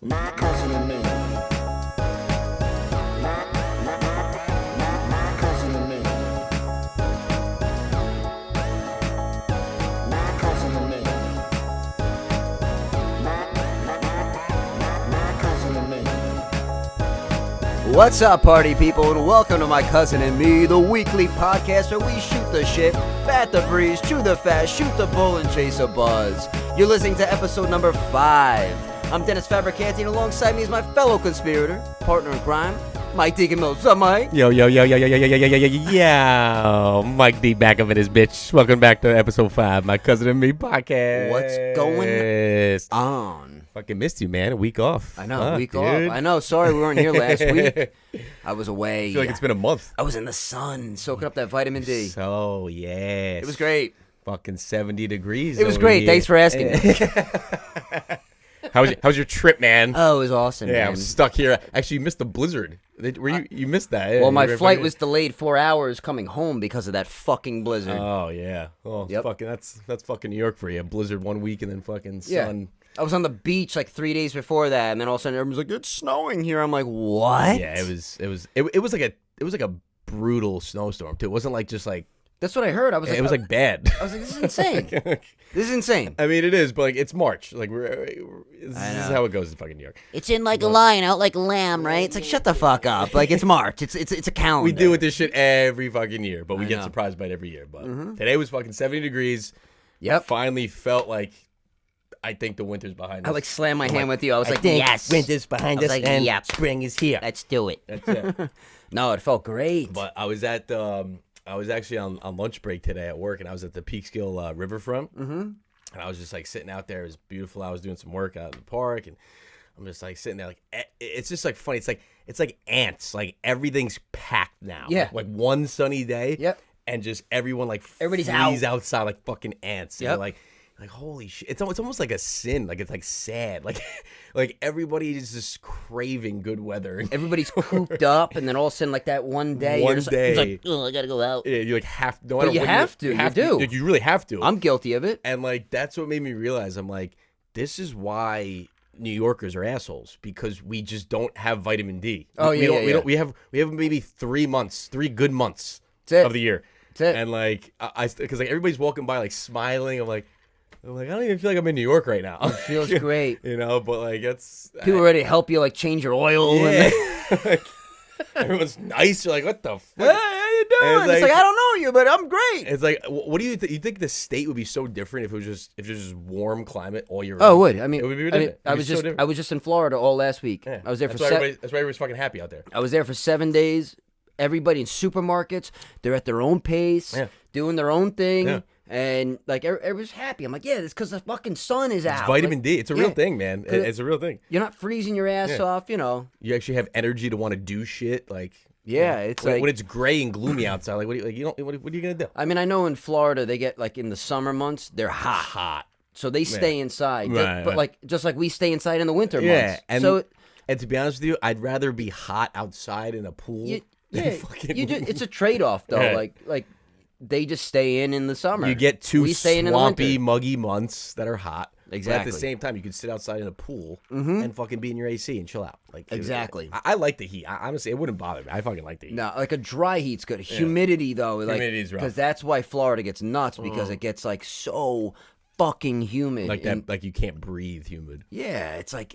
My cousin and me. My cousin and me. My cousin and me. My cousin and me. What's up, party people, and welcome to My Cousin and Me, the weekly podcast where we shoot the shit, bat the breeze, chew the fat, shoot the bull, and chase a buzz. You're listening to episode number 5. I'm Denis Fabricanti, and alongside me is my fellow conspirator, partner in crime, Mike Deacon Mills. What's up, Mike? Yo, Mike D back up in his bitch. Welcome back to episode 5, My Cousin and Me podcast. What's going on? Fucking missed you, man. A week off. I know, Fuck, week dude. off. I know, sorry we weren't here last week. I was away. I feel like it's been a month. I was in the sun, soaking up that vitamin D. So, yes. It was great. Fucking 70 degrees. It was over great. here. Thanks for asking. How's your trip, man? Oh, it was awesome, yeah, man. I was stuck here. Actually, you missed the blizzard. You missed that. Well, my You were flight fucking- was delayed 4 hours coming home because of that fucking blizzard. Oh, yeah. Oh, Yep. fucking that's fucking New York for you. Blizzard 1 week and then fucking Yeah. sun. I was on the beach like 3 days before that, and then all of a sudden everyone's like, "It's snowing here." I'm like, "What?" Yeah, it was like a brutal snowstorm too. It wasn't like just like That's what I heard. I was like, it was like bad. I was like, "This is insane. This is insane." I mean, it is, but like it's March. Like this is how it goes in fucking New York. It's in like a lion, out like a lamb, right? It's like, shut the fuck up. Like, it's March. It's a calendar. We deal with this shit every fucking year, but we I get know. surprised by it every year. But today was fucking 70 degrees. Yep. Finally felt like I think the winter's behind us. I like slammed my hand with you. I was I like, think "Yes, winter's behind I was us like, and yep. spring is here. let's do it." That's it. No, it felt great. But I was at I was actually on lunch break today at work, and I was at the Peekskill Riverfront. Mm-hmm. And I was just like sitting out there. It was beautiful. I was doing some work out in the park, and I'm just like sitting there. Like it's just like funny. It's like ants. Like everything's packed now. Yeah. Like one sunny day. Yep. And just everyone like Everybody's flees out. outside like fucking ants. And Yep. you're like holy shit. It's almost like a sin. Like it's like sad. Like everybody is just craving good weather. Everybody's cooped up, and then all of a sudden, like that one day, One you're just, day. it's like, "Oh, I gotta go out." Yeah, you like have no. But you have to. You do. Like, you really have to. I'm guilty of it. And like that's what made me realize I'm like, this is why New Yorkers are assholes, because we just don't have vitamin D. Oh, we yeah, don't, yeah, we have maybe 3 good months That's it. of the year. That's it. And like because like everybody's walking by like smiling. I'm like I don't even feel like I'm in New York right now. It feels great. You know, but like it's People are ready to help you, like, change your oil. yeah. And Like, everyone's nice. You're like, what the fuck? hey, how you doing? And It's like- like, I don't know you, but I'm great. It's like, what do you think? You think the state would be so different if it was just warm climate all year round? Oh, it would. I mean, it would be I mean, different. I was just in Florida all last week. Yeah. I was there that's for That's why everybody's fucking happy out there. I was there for 7 days. Everybody in supermarkets, they're at their own pace, Yeah. doing their own thing, Yeah. and like everybody's happy. I'm like, yeah, it's because the fucking sun is out. It's vitamin Like, D. It's a yeah. real thing, man. It's a real thing. You're not freezing your ass Yeah. off, you know. You actually have energy to want to do shit. Like, Yeah, it's when, like when it's gray and gloomy outside. Like, what are you gonna do? I mean, I know in Florida they get like in the summer months they're hot. So they stay inside, Right, but right. like just like we stay inside in the winter Yeah, months. and so and to be honest with you, I'd rather be hot outside in a pool. than yeah, fucking. it's a trade-off though. Yeah. Like they just stay in the summer. You get two We stay in the swampy, winter. muggy months that are hot. But at Exactly. the same time, you can sit outside in a pool and fucking be in your AC and chill out. Like Exactly. I like the heat. Honestly, it wouldn't bother me. I fucking like the heat. No, like a dry heat's good. Humidity though, like Humidity's rough. because that's why Florida gets nuts because it gets like so fucking humid. Like And- that, like you can't breathe humid. Yeah, it's like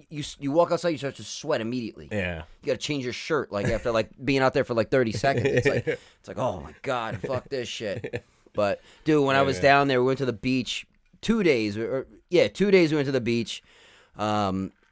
you walk outside, you start to sweat immediately. Yeah. You got to change your shirt like after like being out there for like 30 seconds. It's like oh my god, fuck this shit. But dude, when I was down there, we went to the beach 2 days. 2 days we went to the beach.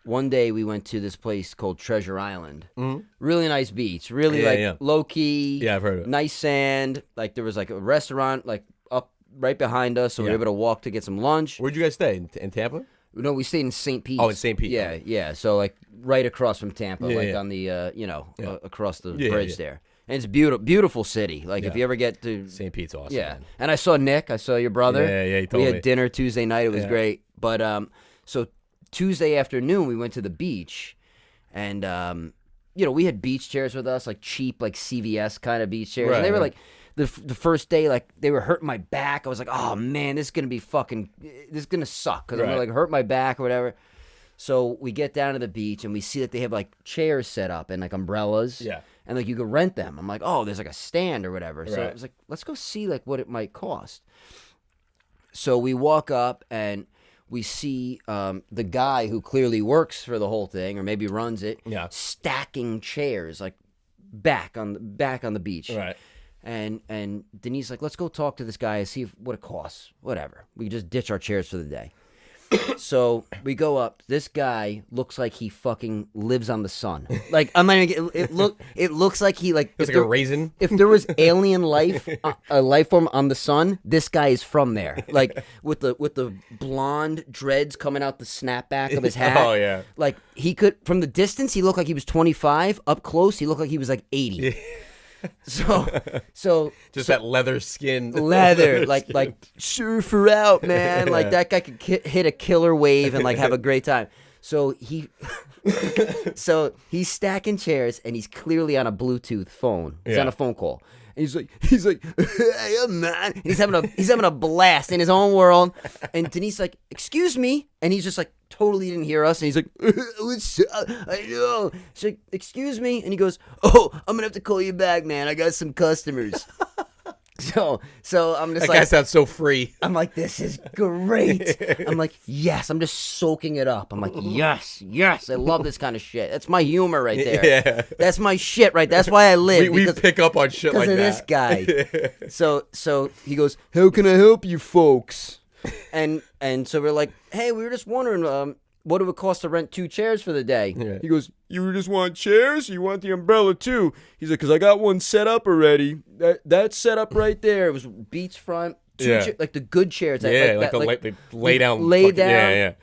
One day we went to this place called Treasure Island. Mm-hmm. Really nice beach. Really low key. Yeah, I've heard of it. Nice sand. Like there was like a restaurant like up right behind us, so we were able to walk to get some lunch. Where'd you guys stay? In Tampa? No, we stayed in St. Pete. Oh, in St. Pete. Yeah, yeah. So like right across from Tampa, Yeah, like yeah. on the across the Yeah, bridge yeah. there. And it's beautiful city. Like if Yeah. you ever get to St. Pete's awesome. yeah. Man. And I saw Nick. I saw your brother. Yeah, he told we had me. dinner Tuesday night. It was Yeah. great. But so Tuesday afternoon we went to the beach, and we had beach chairs with us, like cheap, like CVS kind of beach chairs. Right, and they were right. like the first day, like they were hurting my back. I was like, oh man, this is gonna suck because I'm Right. gonna like hurt my back or whatever. So we get down to the beach and we see that they have like chairs set up and like umbrellas. Yeah. And like you could rent them. I'm like, oh, there's like a stand or whatever. So Right. I was like, let's go see like what it might cost. So we walk up and we see the guy who clearly works for the whole thing or maybe runs it, Yeah. stacking chairs like back on the beach. Right. And Denise like, let's go talk to this guy and see what it costs. Whatever. We can just ditch our chairs for the day. So we go up. This guy looks like he fucking lives on the sun. Like I'm not even. It looks like he like. It's like a raisin. If there was alien life, a life form on the sun, this guy is from there. Like with the blonde dreads coming out the snapback of his hat. Oh yeah. Like he could from the distance, he looked like he was 25. Up close, he looked like he was like 80. So Just that leather skin. leather, like surfer out, man. Like that guy could hit a killer wave and like have a great time. So he's stacking chairs and he's clearly on a Bluetooth phone. He's on a phone call. And he's like, hey, man. And he's having a blast in his own world. And Denise like, excuse me, and he's just like totally didn't hear us. And he's like, what's up? I know. She's like, excuse me, and he goes, oh, I'm gonna have to call you back, man. I got some customers. So I'm just That like, guy sounds so free. I'm like, this is great. I'm like, yes. I'm just soaking it up. I'm like, yes. I love this kind of shit. That's my humor right there. Yeah. That's my shit, right? That's why I live. We pick up on shit because like of that. this guy. So he goes, how can I help you folks? And so we're like, hey, we were just wondering, what it would cost to rent 2 chairs for the day. Yeah. He goes, you just want chairs? You want the umbrella too? He's like, because I got one set up already. That's set up right there. It was beachfront, 2 Yeah. like the good chairs. That, Yeah, like, like the lay down. Lay fucking- down. Yeah.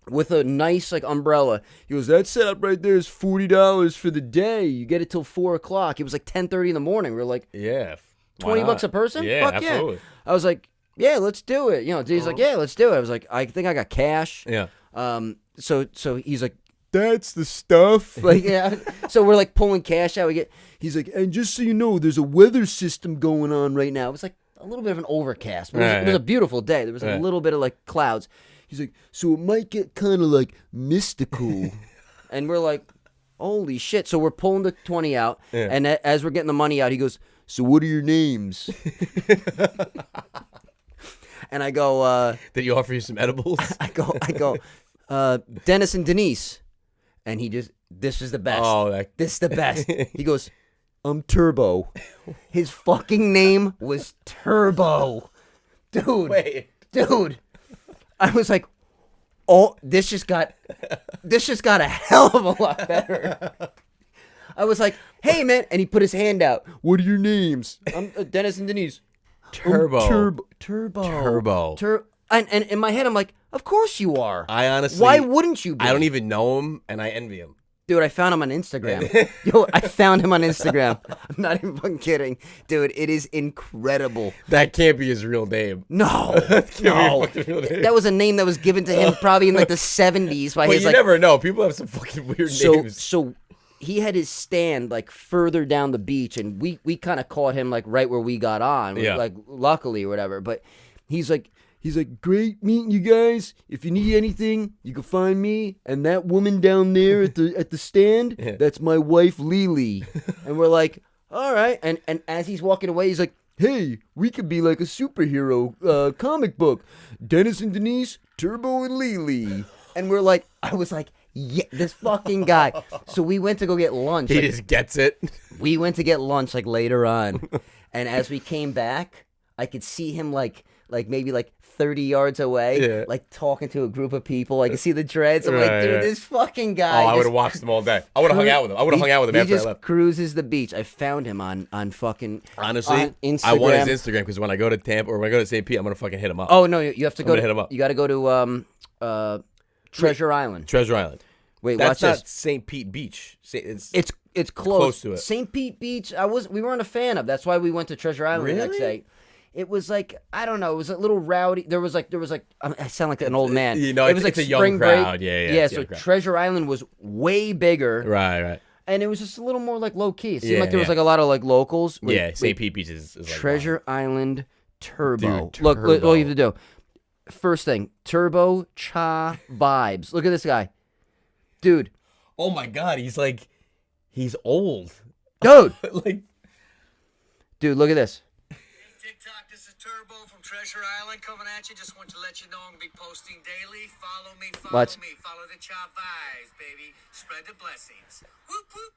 with a nice like umbrella. He goes, that setup right there is $40 for the day. You get it till 4 o'clock. It was like 10:30 in the morning. We were like, Yeah. Why 20 not? bucks a person? Yeah, Fuck absolutely. yeah. I was like, yeah, let's do it. You know, he's like, yeah, let's do it. I was like, I think I got cash. Yeah. So he's like, That's the stuff. like, yeah. So we're like pulling cash out. He's like, and just so you know, there's a weather system going on right now. It was like a little bit of an overcast. But Right, it was a beautiful day. There was a right. little bit of like clouds. He's like, so it might get kind of like mystical. And we're like, holy shit. So we're pulling the 20 out. Yeah. And as we're getting the money out, he goes, So what are your names? and I go, Did you offer you some edibles? I go, Denis and Denise. And he just, this is the best. Oh, This is the best. He goes, I'm Turbo. His fucking name was Turbo. Dude. wait. Dude. I was like, oh, this just got a hell of a lot better. I was like, hey, man. And he put his hand out. What are your names? I'm Denis and Denise. Turbo. Turbo. And in my head, I'm like, of course you are. I honestly. Why wouldn't you be? I don't even know him, and I envy him. Dude, I found him on Instagram. Yo, I found him on Instagram. I'm not even fucking kidding. Dude, it is incredible. That can't be his real name. No. Can't be No. a fucking real name. That was a name that was given to him probably in like the 70s by But his you like never know. People have some fucking weird names. so he had his stand like further down the beach, and we kind of caught him like right where we got on, Yeah. like luckily or whatever. But he's like, great meeting you guys. If you need anything, you can find me and that woman down there at the stand. Yeah. That's my wife, Lily. And we're like, all right. And as he's walking away, he's like, Hey, we could be like a superhero comic book. Denis and Denise, Turbo and Lily. and we're like, I was like, yeah, this fucking guy. So we went to go get lunch. He like, just gets it. we went to get lunch like later on, and as we came back, I could see him like maybe like 30 yards away, Yeah. like talking to a group of people. I could see the dreads. I'm like, Right, dude, right. this fucking Oh, guy. I would just have watched him all day. I would have hung out with him. I would have hung out with him he after I just left. cruises the beach. I found him on fucking Honestly, on Instagram. I want his Instagram because when I go to Tampa or when I go to St. Pete, I'm gonna fucking hit him up. Oh no, you have to go gonna to hit him up. You got to go to Treasure Island. Treasure Island. Wait, That's watch not this. St. Pete Beach. It's It's close. close to it. St. Pete Beach. We weren't a fan of. That's why we went to Treasure Island the next Really? day. It was like, I don't know. It was a little rowdy. There was like I sound like an old man. You know, it was it's like a young spring crowd. break. Yeah, yeah, Yeah. it's a So young crowd. Treasure Island was way bigger, right. and it was just a little more like low key. It seemed Yeah, like there was yeah. like a lot of like locals. Wait, Yeah, wait. St. Pete Beach is like Treasure Island Turbo. Dude, Look, all Turbo. you have to do. First thing, Turbo Cha vibes. Look at this guy. dude. Oh my God, he's old. Dude, Like, dude, look at this. TikTok, this is Turbo from Treasure Island coming at you. Just want to let you know I'm going to be posting daily. Follow me, follow What? me. Follow the chop vibes, baby. Spread the blessings. Whoop, whoop.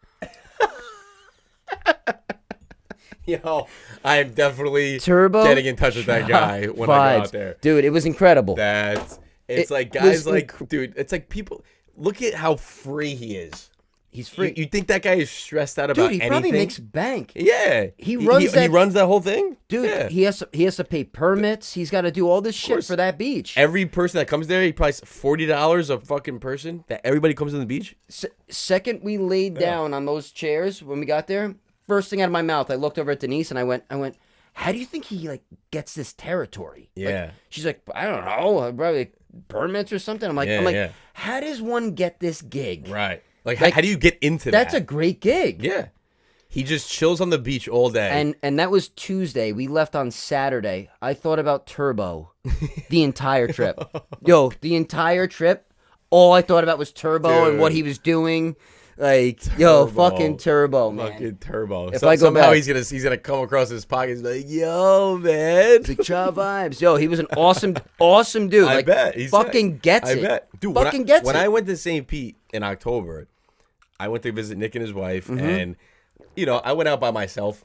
yo, I am definitely Turbo getting in touch with that guy when I go vibes. out there. Dude, it was incredible. It's It like guys was like, dude, it's like people, look at how free he is. He's free. You think that guy is stressed out about Dude, he anything? probably makes bank. Yeah. He runs that- he runs that whole thing? Dude, Yeah. he has to pay permits. He's got to do all this shit course. for that beach. Every person that comes there, he prices $40 a fucking person. That everybody comes to the beach. Second we laid down on those chairs when we got there, first thing out of my mouth, I looked over at Denise and I went, how do you think he like gets this territory? Like, Yeah. she's like, I don't know, probably permits or something. I'm like, Yeah. how does one get this gig? Right. Like, Like, how do you get into that? That's a great gig. Yeah. He just chills on the beach all day. And that was Tuesday. We left on Saturday. I thought about Turbo the entire trip. Yo, the entire trip, all I thought about was Turbo and what Dude. he was doing. Like, yo, Turbo. fucking Turbo, man. Fucking Turbo. If I go somehow back- he's gonna come across his pocket. He's like, yo, man. Big Chaw vibes. Yo, he was an awesome dude. I Like, bet. fucking gets I it. bet. Dude, Fucking gets when it. I went to St. Pete in October, I went to visit Nick and his wife, Mm-hmm. and I went out by myself.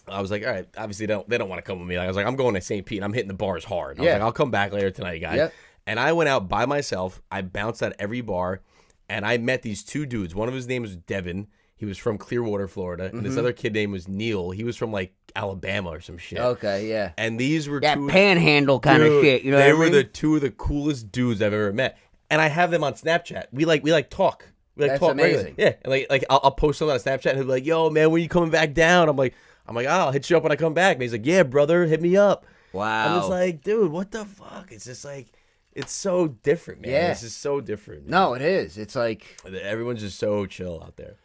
I was like, all right, obviously they don't want to come with me. I was like, I'm going to St. Pete, and I'm hitting the bars hard. I was Yeah. like, I'll come back later tonight, guys. Yep. And I went out by myself. I bounced at every bar, and I met these two dudes. One of his name was Devin. He was from Clearwater, Florida, and Mm-hmm. this other kid name was Neil. He was from like Alabama or some shit. Okay, yeah. And these were That two panhandle kind of Dude, shit. You know they what I were mean? the two of the coolest dudes I've ever met, and I have them on Snapchat. We like talk. We like That's talk amazing. regularly. Yeah, and like I'll post something on Snapchat, and he'll be like, "Yo, man, when you coming back down?" I'm like, oh, I'll hit you up when I come back. And he's like, "Yeah, brother, hit me up." Wow. I'm just like, dude, what the fuck? It's just like, it's so different, man. Yeah. It's just so different. No, it is. It's like Everyone's just so chill out there.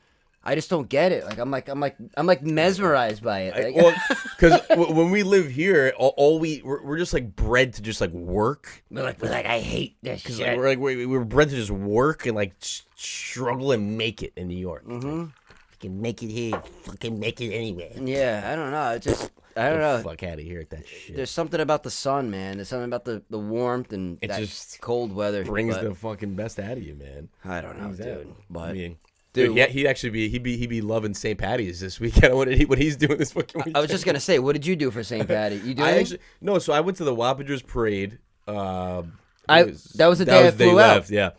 I just don't get it. Like I'm like mesmerized by it. Like, Well, because when we live here, we're just like bred to just like work. we're like I hate this Because shit. we're bred to just work and like struggle and make it in New York. Mm-hmm. Fucking make it here, fucking make it anywhere. Yeah, I don't know. It just I don't know. Fuck out of here with that shit. There's something about the sun, man. There's something about the warmth and It that just cold weather. Brings but the fucking best out of you, man. I don't know, dude. But I mean, dude, dude, he'd actually be loving St. Patty's this weekend. What he's doing this fucking weekend. I was just gonna say, what did you do for St. Patty? You do I anything? actually no. So I went to the Wappingers parade. That was the day I flew out. left, yeah.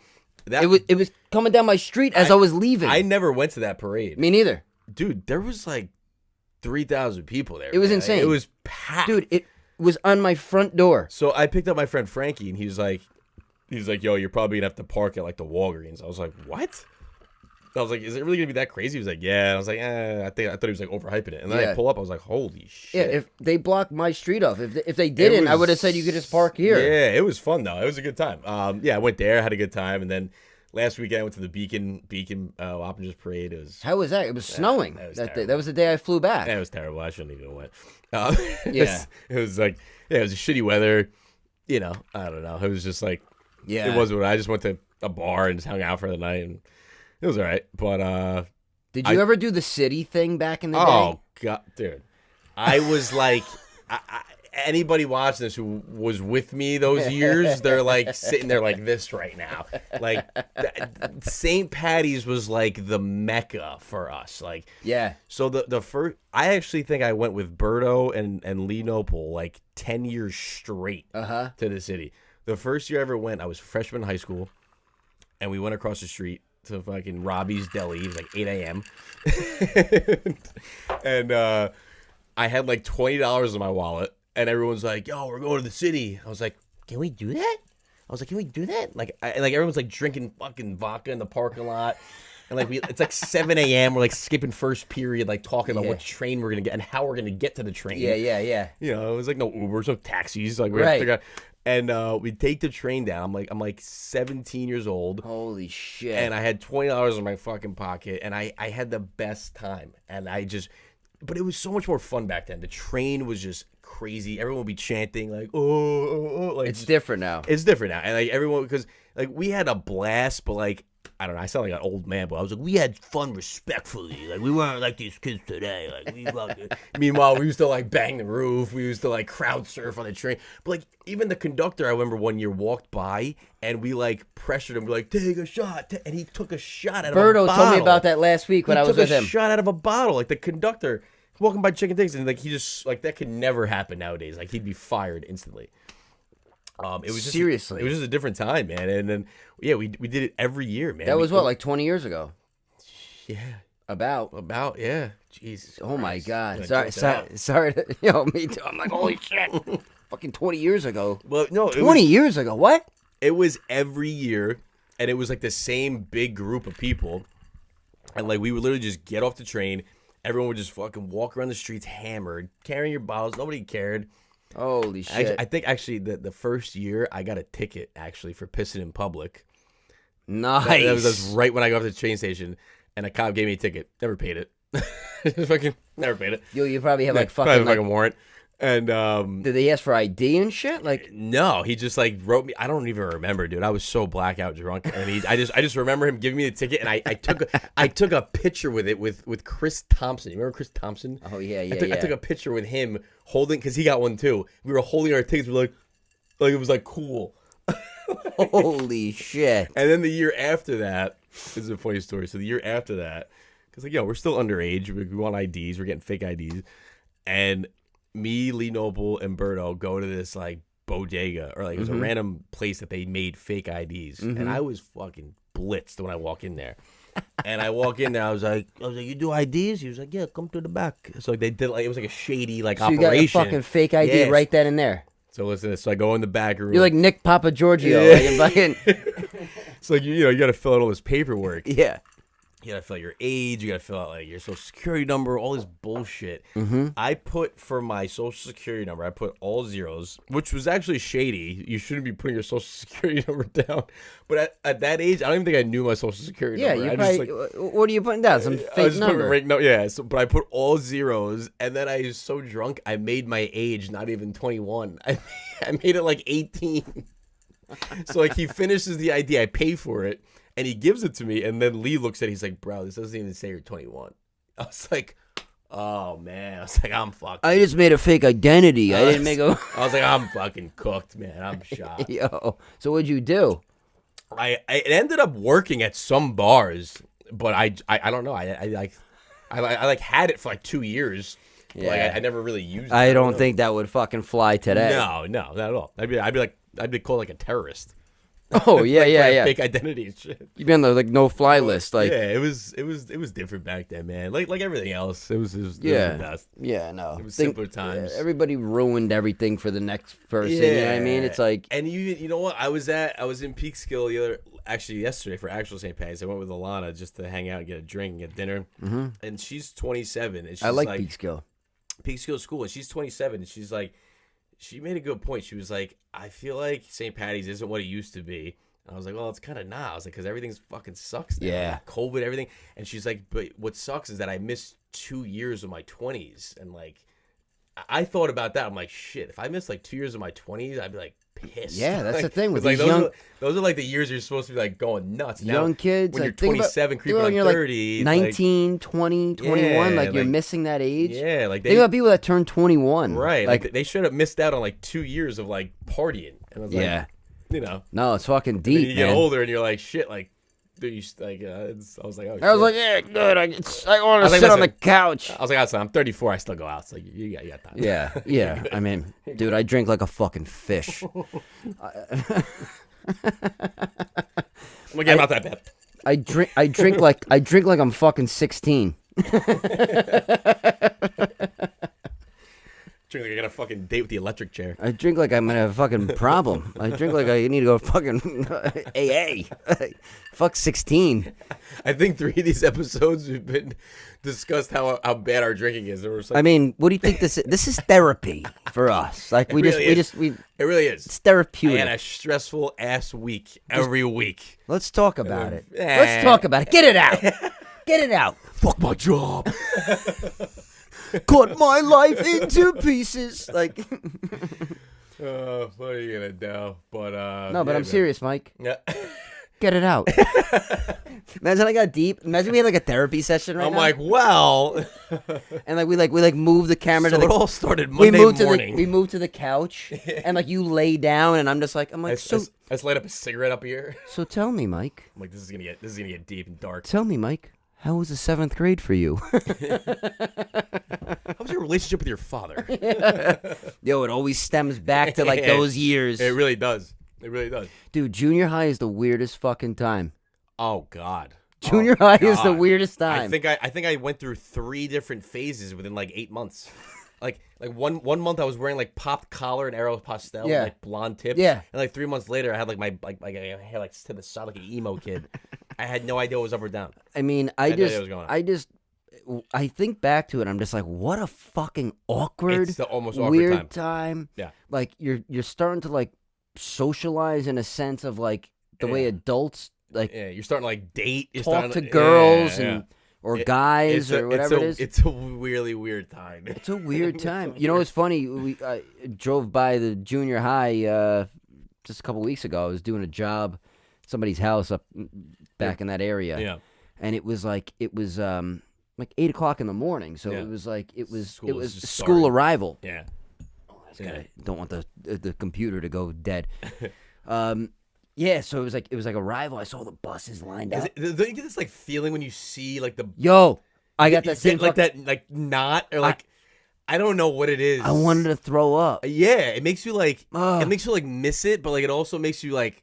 That, It was coming down my street as I was leaving. I never went to that parade. Me neither. Dude, there was like 3,000 people there. It was man. insane. It was packed. Dude, it was on my front door. So I picked up my friend Frankie, and he's like, yo, you're probably gonna have to park at like the Walgreens. I was like, what? I was like, is it really gonna be that crazy? He was like, yeah. And I was like, I thought he was like overhyping it. And then Yeah. I pull up, I was like, holy Yeah, shit. if they blocked my street off, if they didn't, I would have said you could just park here. Yeah, it was fun though. It was a good time. I went there, had a good time, and then last weekend I went to the Beacon Wappingers parade. It was How was that? It was snowing. that was That day. terrible. That was the day I flew back. it was terrible. I shouldn't even have went. Yeah. it was like it was shitty weather. I don't know. It was just like Yeah. it was what I just went to a bar and just hung out for the night, and it was all right. But Did you ever do the city thing back in the day? oh god, dude, I was like, anybody watching this who was with me those years, they're like sitting there like this right now. Like St. Patty's was like the mecca for us. Like Yeah. so the first, I actually think I went with Berto and Lee Nopal like 10 years straight Uh-huh. to the city. The first year I ever went, I was a freshman in high school, and we went across the street to fucking Robbie's Deli. It was like 8 a.m. and I had like $20 in my wallet, and everyone's like, yo, we're going to the city. I was like, can we do that? I was like, can we do that? Like everyone's like drinking fucking vodka in the parking lot. And like it's like 7 a.m. We're like skipping first period, like talking about Yeah. what train we're gonna get and how we're gonna get to the train. Yeah. It was like no Ubers, no taxis. Like we Right. figure out. And we take the train down. I'm like 17 years old, Holy shit. and I had $20 in my fucking pocket, and I had the best time. And but it was so much more fun back then. The train was just crazy. Everyone would be chanting like, oh, like it's different now. it's different now, and like everyone, because like we had a blast, but like I don't know. I sound like an old man, but I was like, we had fun respectfully. Like, we weren't like these kids today. Like, we fucking. Meanwhile, we used to like bang the roof. We used to like crowd surf on the train. But like, even the conductor, I remember one year walked by and we like pressured him. We're like, take a shot. And he took a shot out of a bottle. Birdo told me about that last week when I was with him. He took a shot out of a bottle. Like, the conductor walking by Chicken Things. And like, he just, like, that could never happen nowadays. Like, he'd be fired instantly. It was just, Seriously. it was just a different time, man. And then, yeah, we did it every year, man. That was what, like 20 years ago? Yeah. About, yeah. Jesus. oh my Christ. God. I'm gonna Sorry. Yo, me too. I'm like, holy shit. Fucking 20 years ago. Well, no, 20 years ago. What? it was every year, and it was like the same big group of people. And like, we would literally just get off the train. Everyone would just fucking walk around the streets hammered, carrying your bottles. Nobody cared. Holy shit. I think actually the first year I got a ticket actually for pissing in public. Nice. That was right when I got off the train station, and a cop gave me a ticket. Never paid it. Fucking never paid it. Yo, you probably have like Probably have fucking. a warrant. And Did they ask for ID and shit? Like, no, he just like wrote me. I don't even remember, dude. I was so blackout drunk, and I just remember him giving me the ticket, and I took a picture with it with Chris Thompson. You remember Chris Thompson? oh yeah, yeah, I took a picture with him holding, because he got one too. We were holding our tickets. We're like it was like cool. Holy shit. And then the year after that, this is a funny story. So the year after that, because like, yo, we're still underage. We want IDs. We're getting fake IDs. And me, Lee Noble, and Berto go to this like bodega, or like it was a random place that they made fake IDs. And I was fucking blitzed when I walk in there. And I walk in there, I was like, you do IDs? He was like, yeah, come to the back. So like, they did, like, it was like a shady like So you operation. got your fucking fake ID Yes. right then and there. So listen to this. So I go in the back room. You're like Nick Papa Giorgio. Yeah. Like, fucking, It's like, you got to fill out all this paperwork. yeah. You gotta fill out your age. You gotta fill out like your social security number. All this bullshit. I put for my social security number. I put all zeros, which was actually shady. You shouldn't be putting your social security number down. But at that age, I don't even think I knew my social security Yeah, number. you I probably. just, like, What are you putting down? Some I fake was just number. putting yeah. So, but I put all zeros, and then I was so drunk, I made my age not even 21. I made it like 18. So like, he finishes the ID, I pay for it. And he gives it to me, and then Lee looks at it, he's like, bro, this doesn't even say you're 21. I was like, oh, man. I was like, I'm fucked. I just made a fake identity. I didn't make a. I was like, I'm fucking cooked, man. I'm shot. Yo. So what'd you do? I ended up working at some bars, but I don't know. I had it for like 2 years. Yeah. Like, I never really used it. I don't know. think that would fucking fly today. No, not at all. I'd be called like a terrorist. Oh yeah, yeah, Like, yeah. fake identity and shit. You'd be on the like no fly list, like. Yeah, it was different back then, man. Like everything else, it was the Yeah. best. Yeah, no. It was simpler times. Everybody ruined everything for the next person. You know what I mean? It's like. and you know what? I was in Peekskill yesterday for actual St. Patty's. I went with Alana just to hang out and get a drink and get dinner. And she's 27, and she's I like Peekskill. Peekskill's cool, and she's 27, and she's like, she made a good point. She was like, I feel like St. Patty's isn't what it used to be. And I was like, well, it's kind of not. I was like, because everything's fucking sucks now. Yeah. Like, COVID, everything. And she's like, but what sucks is that I missed 2 years of my 20s. And like, I thought about that. I'm like, shit, if I missed like 2 years of my 20s, I'd be like pissed. Yeah, that's like, the thing with 'cause, like, these those are like the years you're supposed to be like going nuts. Now, young kids. when like, you're think about- 27, think creeping about on when you're 30. like it's 19, 20, 21. Yeah, Like you're like- missing that age. yeah, like Think about people that turn 21. right. Like, Like they should have missed out on like 2 years of like partying. And I was yeah. like, you know. No, it's fucking Then deep, you get man. older and you're like, shit, like, dude, I was like, oh, I was shit. like, yeah, good. I want to was like, sit on the listen. couch. I was like, I'm 34, I still go out. So you got time. Yeah, yeah. I mean, dude, I drink like a fucking fish. I'm like, not that bad. I drink like I'm fucking 16. Drink like I got a fucking date with the electric chair. I drink like I'm gonna have a fucking problem. I drink like I need to go fucking AA. Fuck 16. I think 3 of these episodes we've been discussed how bad our drinking is. There was like, I mean, what do you think this is? This is therapy for us. Like we really just is. It really is. it's I therapeutic. had a stressful ass week every week. Let's talk about it. Eh. Let's talk about it. Get it out. Get it out. Fuck my job. Cut my life into pieces. Like What are you gonna do? But no, but I'm serious, Mike. Yeah. Get it out. Imagine I got deep. Imagine we had like a therapy session right I'm now. like, well, and like we moved the camera so to the. it all started We Monday moved morning. we moved to the couch, and like you lay down, and I'm just like I just light up a cigarette up here. So tell me, Mike. I'm like, this is gonna get deep and dark. Tell me, Mike. How was the 7th grade for you? How was your relationship with your father? Yo, it always stems back to like those years. It really does. It really does. Dude, junior high is the weirdest fucking time. Oh God. Junior high is the weirdest time. I think I went through 3 different phases within like 8 months. Like one month I was wearing like popped collar and Aeropostale, Yeah. like blonde tips. Yeah. And like 3 months later I had like my hair like to the side like an emo kid. I had no idea what was up or down. I mean, I had no idea what was going on. I think back to it. I'm just like, what a fucking awkward, It's the almost awkward weird time. time. Yeah. Like you're starting to like socialize in a sense of like the way adults like Yeah, you're starting to like date. You're talk starting to girls yeah. or guys or whatever it is. It's a really weird time. It's a weird time. You know, it's funny. We drove by the junior high just a couple weeks ago. I was doing a job, at somebody's house up back in that area. Yeah. And it was like 8:00 in the morning. So Yeah. it was like it was School is just school starting. arrival. Yeah. I don't want the computer to go dead. Yeah, so it was like arrival. I saw the buses lined up. Don't you get this like feeling when you see like the Yo, I got you that same get, like that like knot or like I don't know what it is. I wanted to throw up. Yeah, it makes you like Ugh. it makes you like miss it, but like it also makes you like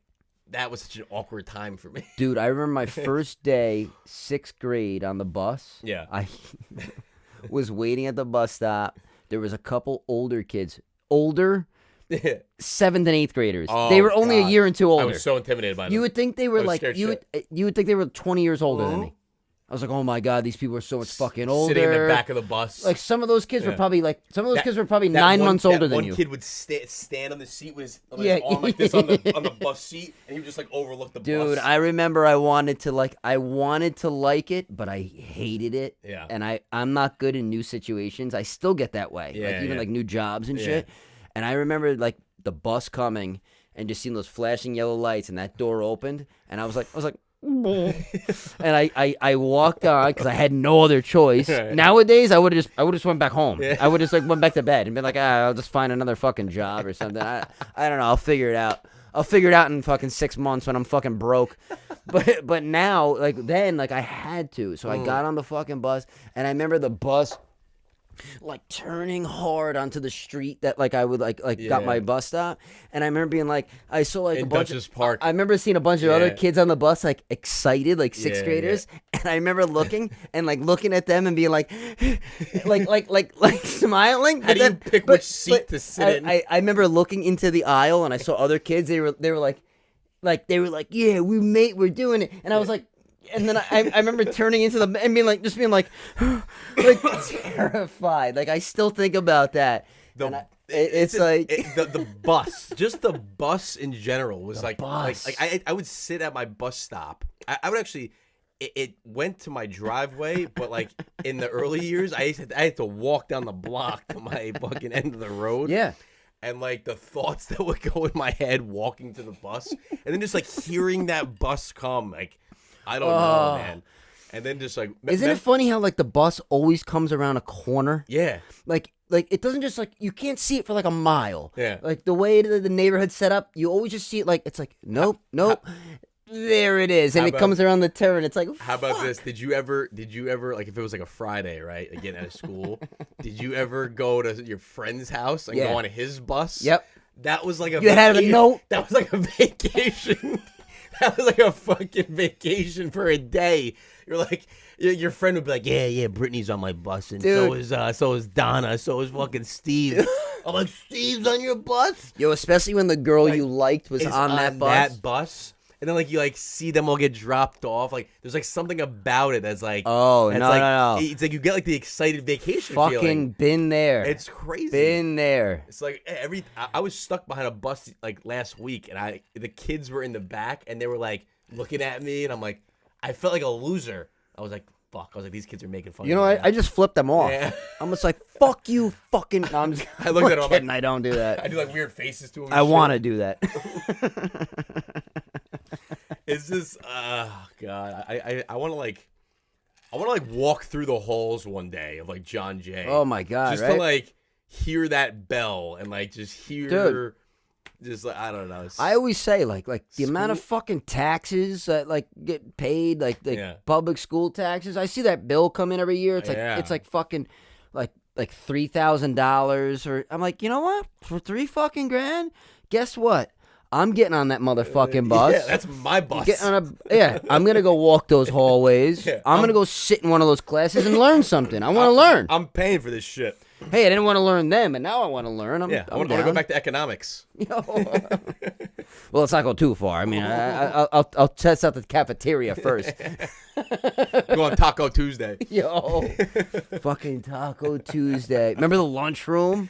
that was such an awkward time for me. Dude, I remember my first day, 6th grade on the bus. Yeah. I was waiting at the bus stop. There was a couple older kids. Older? 7th and 8th graders. Oh, they were only a God. year or two older. I was so intimidated by them. You would think they were I was like scared you would think they were 20 years older than me. I was like, oh my God, these people are so much fucking older. Sitting in the back of the bus. Like some of those kids were Yeah. probably That 9 months older than one you. kid would stand on the seat with his Yeah. arm like this on the bus seat, and he would just like overlook the bus. Dude, I remember I wanted to like it, but I hated it. Yeah. And I'm not good in new situations. I still get that way. Yeah, like even yeah. like new jobs and Yeah. shit. And I remember like the bus coming and just seeing those flashing yellow lights and that door opened and I was like and I walked on because I had no other choice. Right. Nowadays I would have just went back home. Yeah. I would just like went back to bed and been like, I'll just find another fucking job or something. I don't know. I'll figure it out. I'll figure it out in fucking 6 months when I'm fucking broke. But now, like then, like I had to. So I got on the fucking bus and I remember the bus like turning hard onto the street that like I would like got my bus stop, and I remember being like I saw like In a bunch Dutchess of Park. I remember seeing a bunch of other Yeah. kids on the bus like excited like 6th Yeah, graders, and I remember looking and like looking at them and being like like smiling. How do you pick which seat to sit in? I remember looking into the aisle and I saw other kids. They were like yeah, we're doing it, and I was like. And then I remember turning into the and being like like terrified. Like I still think about that. The bus, just the bus in general was like bus. I would sit at my bus stop. I would actually. It went to my driveway, but like in the early years, I had to walk down the block to my fucking end of the road. Yeah. And like the thoughts that would go in my head walking to the bus, and then just like hearing that bus come, like. I don't know, man. And then just like, Isn't it funny how like the bus always comes around a corner? Yeah, Like it doesn't just like you can't see it for like a mile. Yeah. Like the way the neighborhood's set up, you always just see it like it's like nope. There it is, and How it about- comes around the turn. It's like How about fuck. this? Did you ever like if it was like a Friday, right? Again out of school, did you ever go to your friend's house and Yeah. go on his bus? Yep. That was like a You had a note? That was like a vacation. That was like a fucking vacation for a day. You're like your friend would be like, yeah, Brittany's on my bus, and Dude. so is Donna, so is fucking Steve. I'm like, Steve's on your bus? Yo, especially when the girl Like, you liked was Is on that bus. And then like you like see them all get dropped off. Like there's like something about it that's like Oh, that's no, like, no. It's like you get like the excited vacation Fucking feeling. been there. It's crazy. Been there. It's like I was stuck behind a bus like last week, and the kids were in the back, and they were like looking at me, and I'm like, I felt like a loser. I was like, fuck. I was like, these kids are making fun. You of know, me. I just flipped them off. Yeah. I'm just like, fuck you, fucking. No, I'm just, I looked at 'em, I'm kidding, like- I don't do that. I do like weird faces to them. I want to do that. It's just, God, I want to walk through the halls one day of like John Jay. Oh my God! Just right? to like hear that bell and like just hear, Dude. just like I don't know. I always say like the amount of fucking taxes that like get paid, like public school taxes. I see that bill come in every year. It's like it's like fucking like $3,000 or I'm like, you know what? For $3,000, guess what? I'm getting on that motherfucking bus. Yeah, that's my bus. I'm gonna go walk those hallways. I'm gonna go sit in one of those classes and learn something. I want to learn. I'm paying for this shit. Hey, I didn't want to learn them, and now I want to learn. I want to go back to economics. Well, let's not go too far. I mean, I'll test out the cafeteria first. Go on Taco Tuesday. Yo, fucking Taco Tuesday. Remember the lunchroom?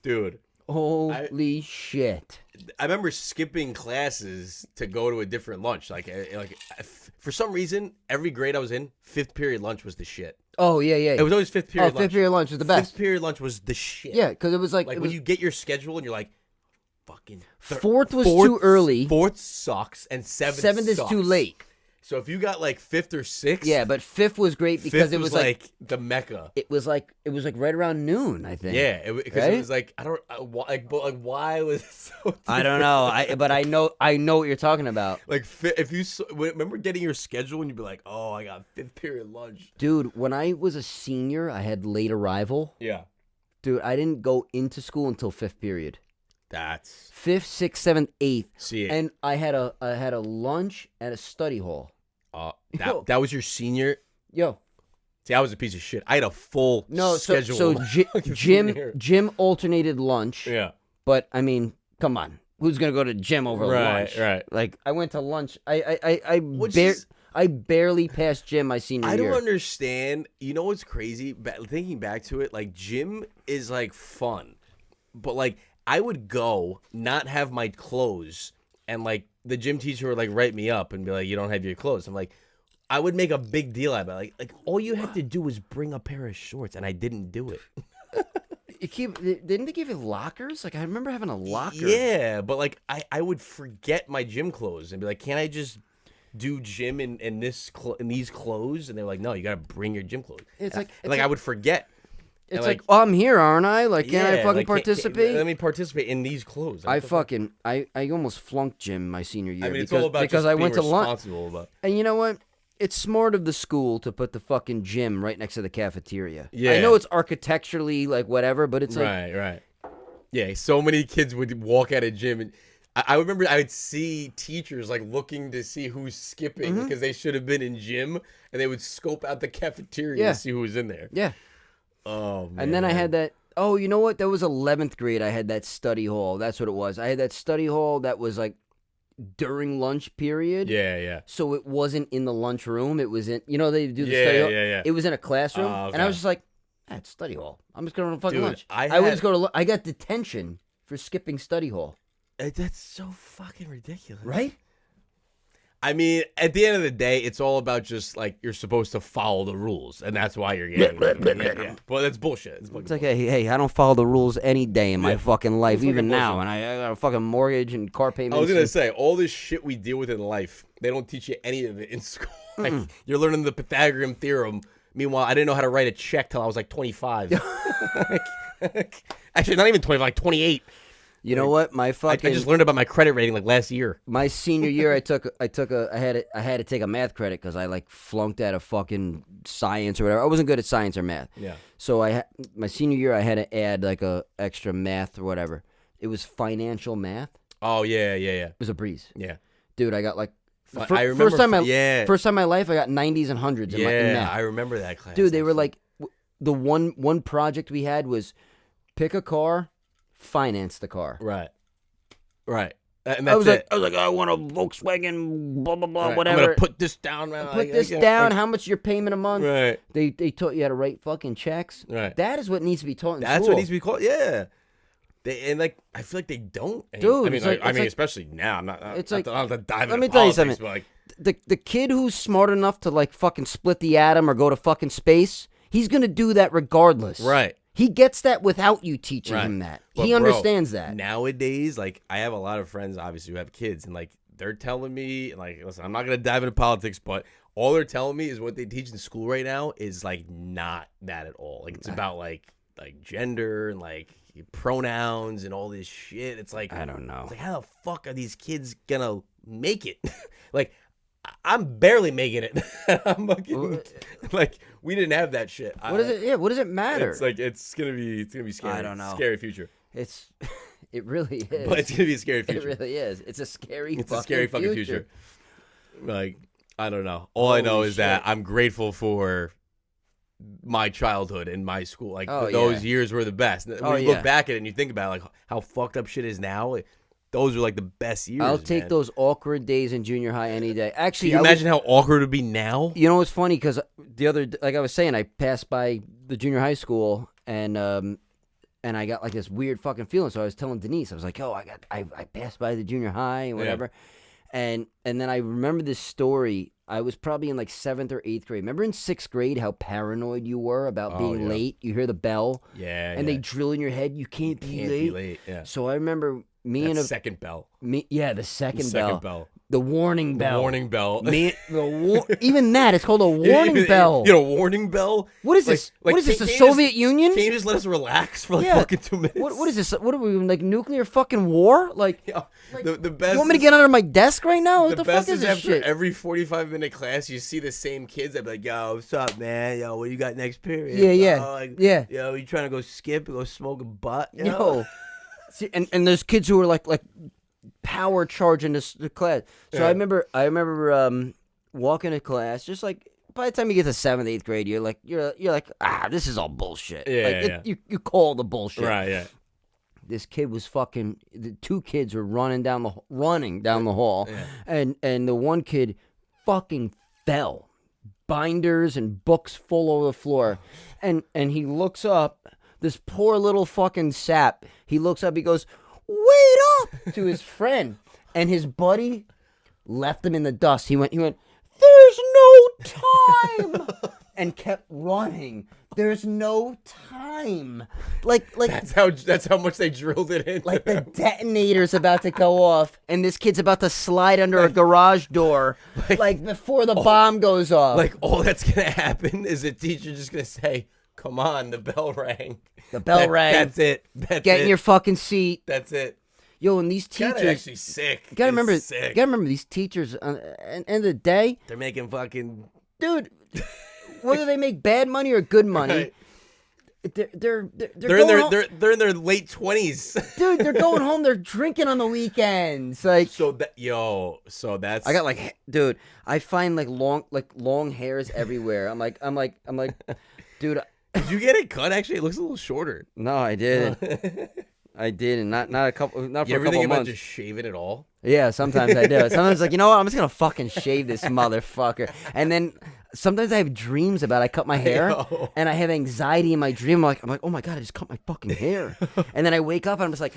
Dude. Holy shit. I remember skipping classes to go to a different lunch. Like for some reason, every grade I was in, 5th period lunch was the shit. Oh, yeah. It was always 5th period lunch. 5th period lunch was the best. 5th period lunch was the shit. Yeah, because it was like... when you get your schedule and you're like, fucking... 4th was too early. 4th sucks and 7th is too late. So if you got like 5th or 6th... Yeah, but 5th was great because 5th it was like the mecca. It was like right around noon, I think. Yeah, because it was like, I don't... why was it so... I don't know. But I know what you're talking about. Like, if you... Remember getting your schedule and you'd be like, oh, I got 5th period lunch. Dude, when I was a senior, I had late arrival. Yeah. Dude, I didn't go into school until 5th period. That's 5th, 6th, 7th, 8th. See it. And I had a lunch at a study hall. That was your senior. Yo. See, I was a piece of shit. I had a full schedule. So gym alternated lunch. Yeah. But I mean, come on, who's gonna go to gym over lunch? Right. Like I went to lunch. I barely passed gym my senior year. I don't understand. You know what's crazy? Thinking back to it, like gym is like fun, but like I would go not have my clothes, and like the gym teacher would like write me up and be like, "You don't have your clothes." I'm like, I would make a big deal out of it. Like all you had to do was bring a pair of shorts, and I didn't do it. Didn't they give you lockers? Like I remember having a locker. Yeah, but like I would forget my gym clothes and be like, "Can't I just do gym in these clothes?" And they're like, "No, you gotta bring your gym clothes." It's like I would forget. It's like, oh, I'm here, aren't I? Like, can't I fucking like, participate? Let me participate in these clothes. I almost flunked gym my senior year. I mean, it's all about because just I being went to lunch. responsible. But... And you know what? It's smart of the school to put the fucking gym right next to the cafeteria. Yeah. I know it's architecturally like whatever, but it's like right. Yeah, so many kids would walk out of gym and I remember I would see teachers like looking to see who's skipping because they should have been in gym, and they would scope out the cafeteria to see who was in there. Yeah. Oh man. And then I had that. Oh, you know what? That was 11th grade. I had that study hall. That's what it was. I had that study hall that was like during lunch period. Yeah. So it wasn't in the lunchroom. It was in. You know they do the study hall. Yeah. It was in a classroom, Okay. and I was just like, it's study hall. I'm just going to fucking Dude, lunch. I would just go to. I got detention for skipping study hall. That's so fucking ridiculous. Right? I mean, at the end of the day, it's all about just like you're supposed to follow the rules, and that's why you're getting. Yeah. Well, that's bullshit. It's like, hey, I don't follow the rules any day in my fucking life, even now, and I got a fucking mortgage and car payments. I was gonna say all this shit we deal with in life, they don't teach you any of it in school. Like, you're learning the Pythagorean theorem. Meanwhile, I didn't know how to write a check till I was like 25. Actually, not even 25, like 28. You know what? My fucking I just learned about my credit rating like last year. my senior year, I had to take a math credit because I like flunked out of fucking science or whatever. I wasn't good at science or math. Yeah. So my senior year, I had to add like a extra math or whatever. It was financial math. Oh yeah. It was a breeze. Yeah. Dude, I got like I remember first time in my life I got 90s and 100s in math. I remember that class. Dude, they were like the one project we had was pick a car, finance the car. Right. And that's I was like, I want a Volkswagen, blah blah blah, right. whatever. I'm gonna put this down, man. Put this down. How much your payment a month? Right. They taught you how to write fucking checks. Right. That is what needs to be taught in That's school. what needs to be called. Yeah. I feel like they don't. Dude, I mean, especially now. I'm not. It's not like, to dive let into me tell you politics, something. but like, The kid who's smart enough to like fucking split the atom or go to fucking space, he's gonna do that regardless. right. He gets that without you teaching Right. him that. But He bro, understands that. Nowadays, like I have a lot of friends, obviously, who have kids, and like they're telling me, like, listen, I'm not gonna dive into politics, but all they're telling me is what they teach in school right now is like not that at all. Like it's about like gender and like pronouns and all this shit. It's like I don't know. It's like how the fuck are these kids gonna make it? Like I'm barely making it. I'm fucking, like we didn't have that shit. What does it? Yeah, what does it matter? It's like it's gonna be scary. I don't know. Scary future. It really is. But it's gonna be a scary future. It really is. It's a scary. It's fucking a scary fucking future. Like I don't know. All I Holy know is that shit. I'm grateful for my childhood and my school. Like Oh, those yeah. years were the best. When Oh, you yeah. look back at it and you think about like how fucked up shit is now, those are like the best years. I'll take man. those awkward days in junior high any day. Can Actually, you imagine how awkward it would be now? You know what's funny? Because like I was saying, I passed by the junior high school and I got like this weird fucking feeling. So I was telling Denise, I was like, "Oh, I passed by the junior high and whatever," and then I remember this story. I was probably in like 7th or 8th grade. Remember in 6th grade how paranoid you were about being late? You hear the bell, and they drill in your head, you can't be late. Yeah. So I remember That second bell. the second bell. bell. The warning bell. Warning bell. Even that, it's called a warning bell. You know, warning bell. What is this? Like, What is this? The can't you Soviet Union? Can you just let us relax for like Yeah. fucking 2 minutes? What is this? What are we like nuclear fucking war? Like, Yeah, like, the best. you want me to is- get under my desk right now? What The the best fuck is is this after shit? every 45-minute class, you see the same kids that be like, "Yo, what's up, man? Yo, what you got next period? Yeah. Like, Yeah. Yo, you trying to go skip and go smoke a butt? You know? Yo, see, and there's kids who are like power charging the class. So Yeah. I remember walking to class, just like by the time you get to 7th, 8th grade, you're like this is all bullshit. Yeah, like, yeah. You call the bullshit. Right, yeah. This kid was the 2 kids were running down the hall, Yeah. and the one kid fucking fell, binders and books full over the floor, and he looks up, this poor little fucking sap, he looks up, he goes, "Wait up," to his friend, and his buddy left him in the dust. He went, "There's no time," and kept running. There's no time. Like That's how much they drilled it in. like the detonator's about to go off, and this kid's about to slide under a garage door, like before the bomb goes off. Like all that's gonna happen is the teacher just gonna say, "Come on, the bell rang." The bell rang. That's it. That's Get it. in your fucking seat. That's it. Yo, and these God, teachers, actually sick. you gotta It's remember, sick. you gotta remember these teachers. At the end of the day, They're making fucking. dude, whether they make bad money or good money, Right. they're They're going in their home, they're in their late 20s. dude. They're going home. They're drinking on the weekends. Like, So that's I got like, dude, I find like long hairs everywhere. I'm like, dude. Did you get it cut? Actually, it looks a little shorter. No, I didn't. I didn't. Not for You a couple ever think about months. just shaving it all? Yeah, sometimes I do. Sometimes like, you know what? I'm just gonna fucking shave this motherfucker. And then sometimes I have dreams about I cut my hair, Yo. and I have anxiety in my dream. I'm like, oh my god, I just cut my fucking hair. And then I wake up and I'm just like,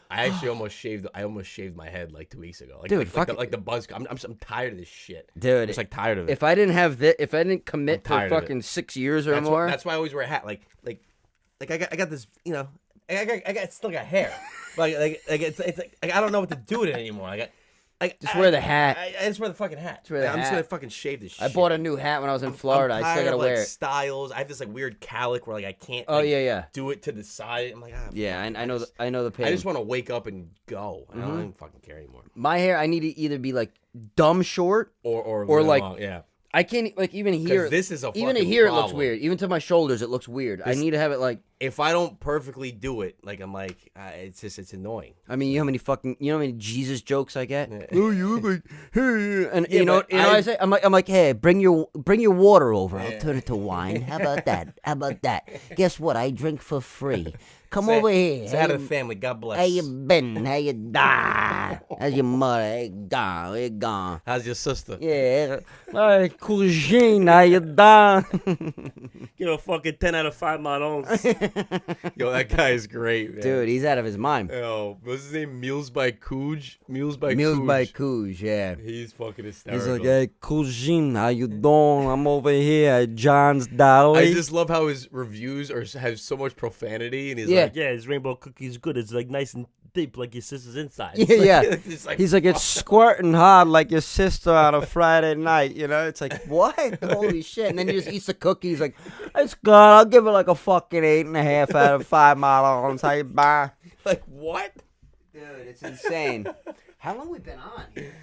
I actually almost shaved my head like 2 weeks ago. Like, Dude, like, fuck the, it. like the buzz. I'm tired of this shit. dude, I'm just like tired of it. if I didn't have this, if I didn't commit for tired of it. fucking 6 years or that's more, that's why I always wear a hat. Like I got this. You know, I still got hair. like it's like I don't know what to do with it anymore. Just wear the hat. I just wear the fucking hat. wear the I'm just hat. gonna fucking shave this shit. I bought a new hat when I was in Florida. I'm I still tired gotta of, wear like, it. styles. I have this like weird calic where like I can't. Oh like, yeah. do it to the side. I'm like, Yeah, fuck, I know. I know the pain. I just want to wake up and go. I don't even fucking care anymore. My hair, I need to either be like dumb short. Or Or, like, long, yeah. I can't like even here. This is a even fucking here it looks problem. weird. Even to my shoulders, it looks weird. I need to have it like. If I don't perfectly do it, like I'm like, it's annoying. I mean, you know how many Jesus jokes I get? Yeah. Oh, you look like, hey, and Yeah, you know, but what I say, I'm like, hey, bring your water over. I'll Yeah. turn it to wine. How about that? How about that? Guess what? I drink for free. Come Say- over here. Say hi to the family. God bless. How you been? How you done? How's your mother? Hey, gone. Hey, gone. How's your sister? Yeah. Hey, cousine, how you done? Give a fucking 10 out of 5 models. Yo, that guy is great, man. Dude, he's out of his mind. Yo, what's his name? Meals by Cooge? Meals by Meals Cooge. by Cooge, yeah. He's fucking He's hysterical. like, hey, cousine, how you doing? I'm over here at John's Deli. I just love how his reviews have so much profanity, and he's Yeah. like, Yeah, his rainbow cookie's good. It's like nice and deep like your sister's inside. Yeah, yeah. It's like, He's like, it's squirting hard like your sister on a Friday night. You know, it's like, what? Holy shit! And then he just eats the cookies. Like, it's good. I'll give it like a fucking 8.5 out of 5 miles. How you buy? like what? Dude, it's insane. How long we been on here?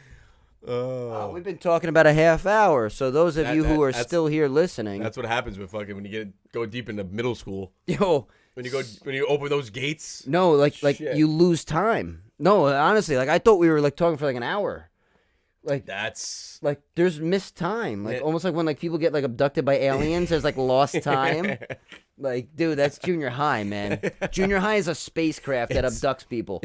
Oh, We've been talking about a half hour. So those of you who are that's- still here listening, that's what happens with fucking when you go deep into middle school. yo, When you open those gates. no, like Shit. you lose time. No, honestly, like I thought we were like talking for like an hour. Like That's there's missed time. Like Yeah. almost like when like people get like abducted by aliens, there's like lost time. Like, dude, that's junior high, man. Junior high is a spacecraft that abducts people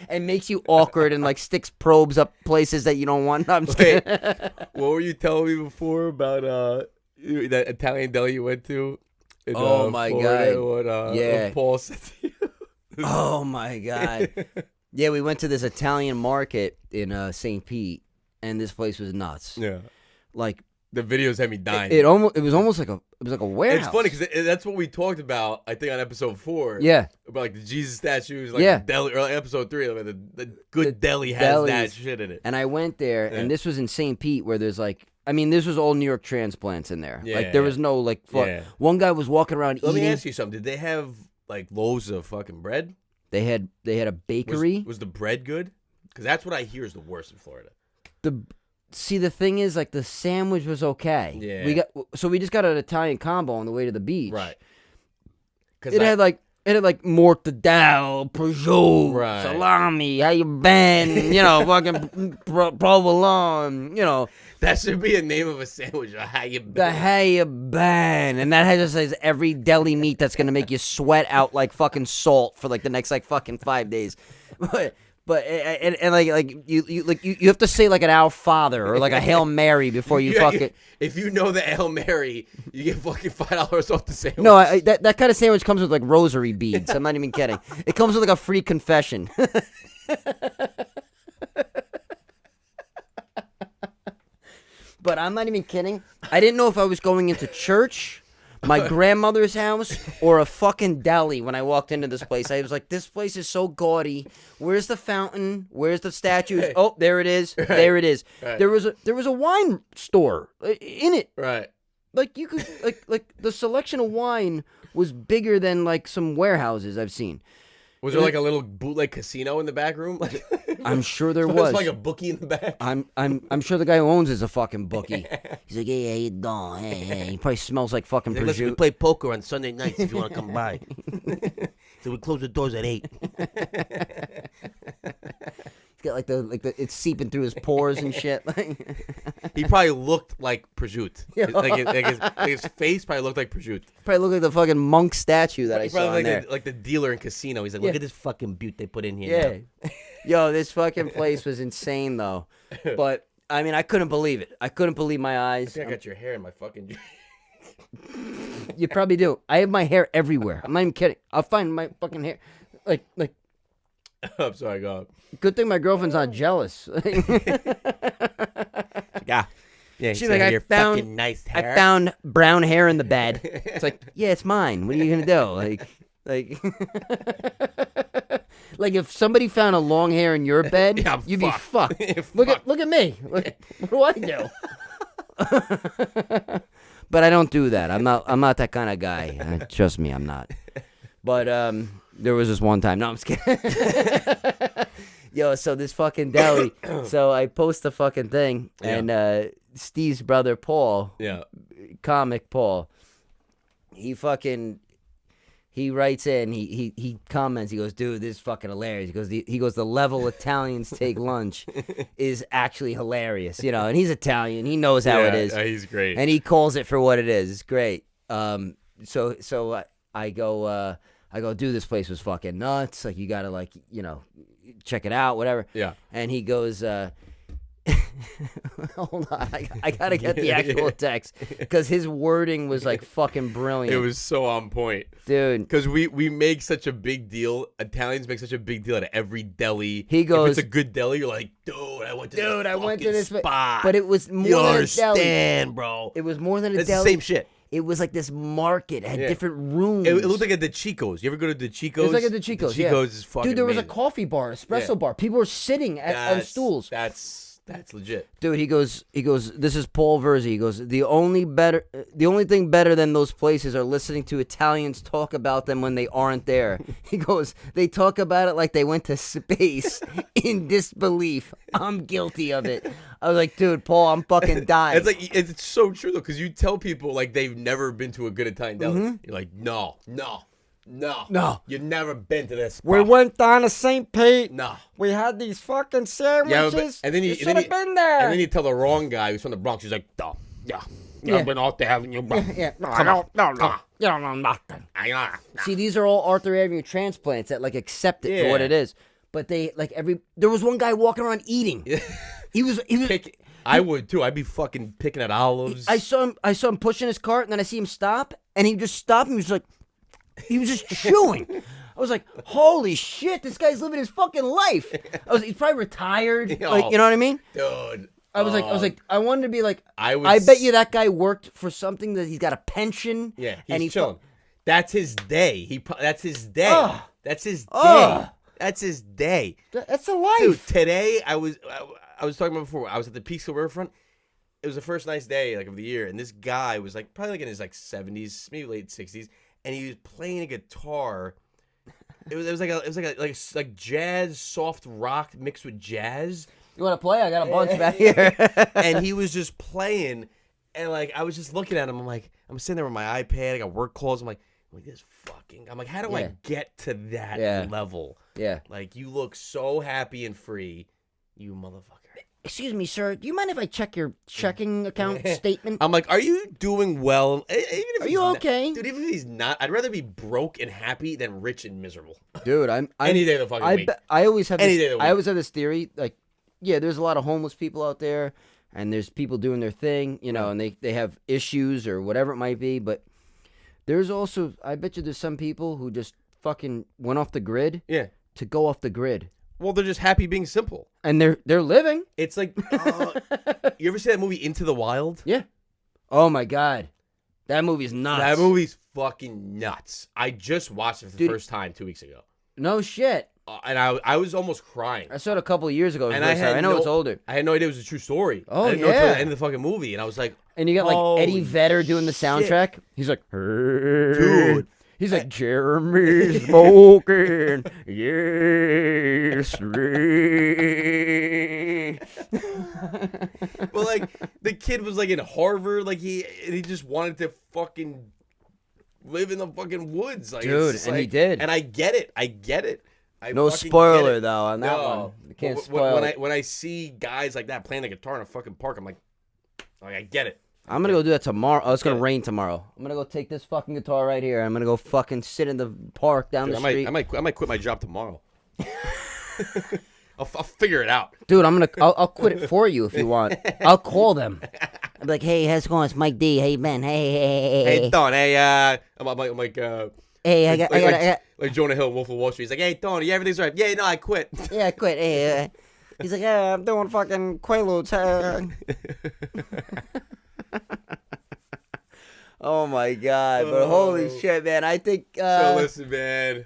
and makes you awkward and like sticks probes up places that you don't want. No, I'm just Wait. kidding. What were you telling me before about that Italian deli you went to? In, Oh, my Florida, God. What, Yeah. what Paul said to you? Oh my god. Yeah, we went to this Italian market in St. Pete, and this place was nuts. Yeah. Like The videos had me dying. it was almost like a warehouse. It's funny because that's what we talked about. I think on episode 4. Yeah. About like the Jesus statues, like Yeah. the deli, or like episode 3, like the good deli has delis. that shit in it. And I went there, Yeah. and this was in St. Pete, where there's like, I mean, this was all New York transplants in there. Yeah, Like there yeah. was no like, Yeah. one guy was walking around Let eating. me ask you something. Did they have like loaves of fucking bread? They had a bakery. Was the bread good? Because that's what I hear is the worst in Florida. See, the thing is, like the sandwich was okay. Yeah. We just got an Italian combo on the way to the beach. Right. It had like mortadella, prosciutto, Right. salami, how you been, you know, fucking provolone, you know, That should be a name of a sandwich. How you been? the how you been, and that just says every deli meat that's gonna make you sweat out like fucking salt for like the next like fucking 5 days, but you have to say like an Our Father or like a Hail Mary before you fucking. If you know the Hail Mary, you get fucking $5 off the sandwich. No, that kind of sandwich comes with like rosary beads. I'm not even kidding. It comes with like a free confession. But I'm not even kidding. I didn't know if I was going into church, my grandmother's house, or a fucking deli when I walked into this place. I was like, this place is so gaudy. Where's the fountain? Where's the statues? Oh, there it is. There it is. Right. There was a wine store in it. Right. Like you could like the selection of wine was bigger than like some warehouses I've seen. Was there like a little bootleg casino in the back room? Like, I'm sure there was was. like a bookie in the back. I'm sure the guy who owns it is a fucking bookie. He's like, hey, how you doing? Hey. He probably smells like fucking Listen, we prosciutto. play poker on Sunday nights if you want to come by. So we close the doors at 8. He's got like the it's seeping through his pores and shit. He probably looked like prosciutto. His face probably looked like prosciutto. Probably look like the fucking monk statue that I He saw probably in there. like the dealer in casino. He's like, Yeah. look at this fucking butte they put in here. Yeah. Yo, this fucking place was insane though. But I mean, I couldn't believe it. I couldn't believe my I eyes. think I got your hair in my fucking. You probably do. I have my hair everywhere. I'm not even kidding. I'll find my fucking hair. Like I'm sorry, go on. good thing my girlfriend's not jealous. Yeah, She's like, I found fucking nice hair. I found brown hair in the bed. It's like, yeah, it's mine. What are you gonna do? Like like if somebody found a long hair in your bed, Yeah, I'm you'd fucked. be fucked. Look at me. What do I do? But I don't do that. I'm not that kind of guy. Trust me, I'm not. But there was this one time. No, I'm just kidding. Yo, so this fucking deli. So I post the fucking thing, and Steve's brother Paul, Yeah. comic Paul, he writes in, he comments, he goes, dude, this is fucking hilarious. He goes, the level Italians take lunch is actually hilarious, you know. And he's Italian, he knows how it is, He's great. and he calls it for what it is. It's great. So I go, dude, this place was fucking nuts. Like you gotta like, you know, check it out, whatever. Yeah. And he goes, hold on, I gotta get the actual text because his wording was like fucking brilliant. It was so on point. Dude. Because we make such a big deal. Italians make such a big deal at every deli. He goes, if it's a good deli, you're like, dude, I went to this spot. spot. But it was more You than a deli. understand, bro. It was more than a It's deli. the same shit. it was like this market. It had Yeah. different rooms. It looked like a De Chico's. You ever go to De Chico's? It was like a De Chico's. De Yeah. Chico's is fucking Dude, there was a amazing. coffee bar, espresso Yeah. bar. People were sitting on stools. That's legit. Dude, he goes, this is Paul Verzi. He goes, the only thing better than those places are listening to Italians talk about them when they aren't there. He goes, they talk about it like they went to space in disbelief. I'm guilty of it. I was like, dude, Paul, I'm fucking dying. It's like it's so true though, because you tell people like they've never been to a good Italian deli. You're like, no, you've never been to this spot. We went down to St. Pete. No. We had these fucking Yeah, sandwiches. and then you should have been there. And then you tell the wrong guy who's from the Bronx. He's like, no, yeah, I've been out there having you. Yeah, no, you don't know nothing. See, these are all Arthur Avenue transplants that like accept it for what Yeah. it is. But they like there was one guy walking around eating. He was I would too. I'd be fucking picking at olives. I saw him pushing his cart, and then I see him stop, and he just stopped, and he was like, he was just chewing. I was like, holy shit, this guy's living his fucking life. He's probably retired. Like, you know what I mean? Dude. I was like, I wanted to be like, I bet you that guy worked for something that he's got a pension. Yeah, and he's chilling. That's his day. That's his day. Ugh. That's his day. Ugh. That's his day. That's a life. Dude, today I was talking about before. I was at the Peekskill Riverfront. It was the first nice day like of the year, and this guy was like probably like in his like 70s, maybe late 60s, and he was playing a guitar. It was like jazz, soft rock mixed with jazz. You want to play? I got a bunch back here. And he was just playing, and like I was just looking at him. I'm sitting there with my iPad. I got work calls. I'm like how do I get to that level? Yeah. Like, you look so happy and free, you motherfucker. Excuse me, sir. Do you mind if I check your checking account statement? I'm like, are you doing well? Even if Are he's you not- okay? Dude, even if he's not, I'd rather be broke and happy than rich and miserable. Dude, I'm Any day of the fucking week. I always have Any day of the I week. always have this theory, like, yeah, there's a lot of homeless people out there, and there's people doing their thing, you know, and they have issues or whatever it might be, but there's also, I bet you there's some people who just fucking went off the grid Yeah. to go off the grid. Well, they're just happy being simple. And they're living. It's like, you ever see that movie Into the Wild? Yeah. Oh my God. That movie's nuts. That movie's fucking nuts. I just watched it for the first time 2 weeks ago. No shit. And I was almost crying. I saw it a couple of years ago. And I know it's older. I had no idea it was a true story. Oh, I didn't know until yeah. the end of the fucking movie, and I was like, And you got like Eddie holy Vedder doing the shit. soundtrack. He's like, Dude. He's like, Jeremy smoking, yes. Well, like the kid was like in Harvard, like he just wanted to fucking live in the fucking woods, like Dude, it's and he like- did. And I get it. No fucking spoiler get it. though on that No. one. You can't But spoil it. when I see guys like that playing the guitar in a fucking park, I'm like I get it. I'm gonna go do that tomorrow. Oh, it's gonna rain tomorrow. I'm gonna go take this fucking guitar right here. I'm gonna go fucking sit in the park down Dude, the street. I might quit my job tomorrow. I'll figure it out. Dude, I'll quit it for you if you want. I'll call them. I'm like, hey, how's it going? It's Mike D. Hey, Ben. Hey, Don. Hey, I'm like Hey, I got. like Jonah Hill, Wolf of Wall Street. He's like, hey, Don, yeah, everything's right. Yeah, no, I quit. Yeah, I quit. Hey, he's like, yeah, I'm doing fucking Quaaludes. Oh my God! But holy shit, man! I think. So listen, man.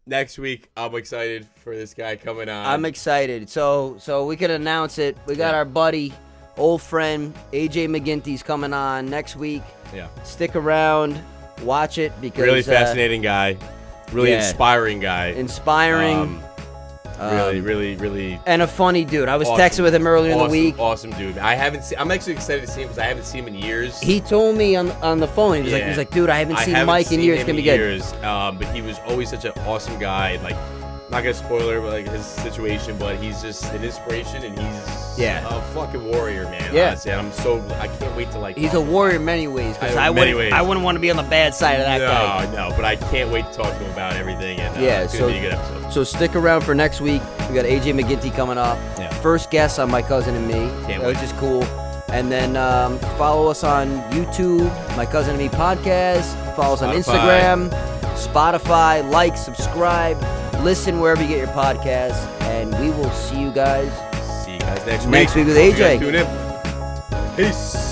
Next week, I'm excited for this guy coming on. I'm excited. So we can announce it. We got our buddy, old friend AJ McGinty's coming on next week. Yeah. Stick around, watch it because Really fascinating guy. Really inspiring guy. inspiring, Really and a funny dude. I was awesome. texting with him earlier in the week. Awesome dude. I'm actually excited to see him because I haven't seen him in years. He told me on the phone. He was like, dude, I haven't seen Mike in years. It's gonna be good. But he was always such an awesome guy. Like, not gonna spoiler like his situation, but he's just an inspiration, and he's a fucking warrior, man. Yeah. Honestly. And I can't wait to like. He's a warrior in many ways. Because I wouldn't want to be on the bad side of that guy. No, but I can't wait to talk to him about everything. And it's gonna be a good episode. So stick around for next week. We got AJ McGinty coming up. Yeah. First guest on My Cousin and Me, which is cool. And then follow us on YouTube, My Cousin and Me podcast. Follow us on Instagram, Spotify. Like, subscribe, listen wherever you get your podcasts, and we will see you guys See you guys next week. next week with AJ. Tune in. Peace.